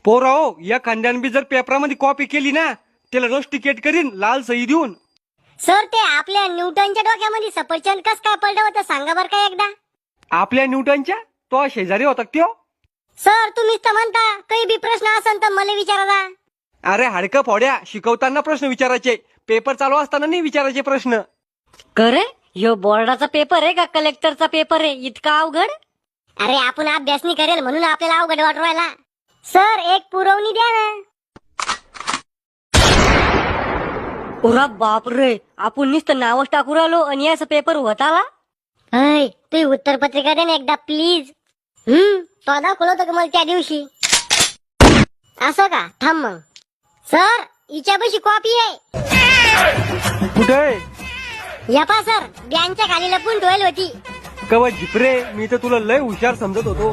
पोरा हो, या खांद्यान बी जर पेपरामध्ये कॉपी केली ना त्याला रस्टिकेट करीन लाल सही देऊन. सर ते आपल्या न्यूटनच्या डोक्यामध्ये सफरचंद कस काय पडलं होतं सांगा बरं का एकदा. आपल्या न्यूटनच्या तो शेजारी होता त्यो. सर तुम्हीच तर म्हणता काही बी प्रश्न असेल तर मला विचारा. अरे हाडकं फोड्या, शिकवताना प्रश्न विचारायचे, पेपर चालू असताना नाही विचारायचे प्रश्न. करे ह्यो बोर्डाचा पेपर आहे का कलेक्टरचा पेपर आहे इतका अवघड? अरे आपण अभ्यास नाही करेल म्हणून आपल्याला अवघड वाटू राहिला. सर एक पुरवणी द्या ना. ओरा बाप रे, आपण नुसतं नावच टाकू राहिलो आणि याचा पेपर होत आला. अय तू उत्तर पत्रिका दे ना एकदा प्लीज. तो दाखवलं होतं का मला त्या दिवशी. असं का, थांब मग. सर हिच्यापाशी कॉपी आहे. कुठे? या पा सर, बँकच्या खाली लपून ठेवली होती. कवा झिपरे, मी तर तुला लय हुशार समजत होतो.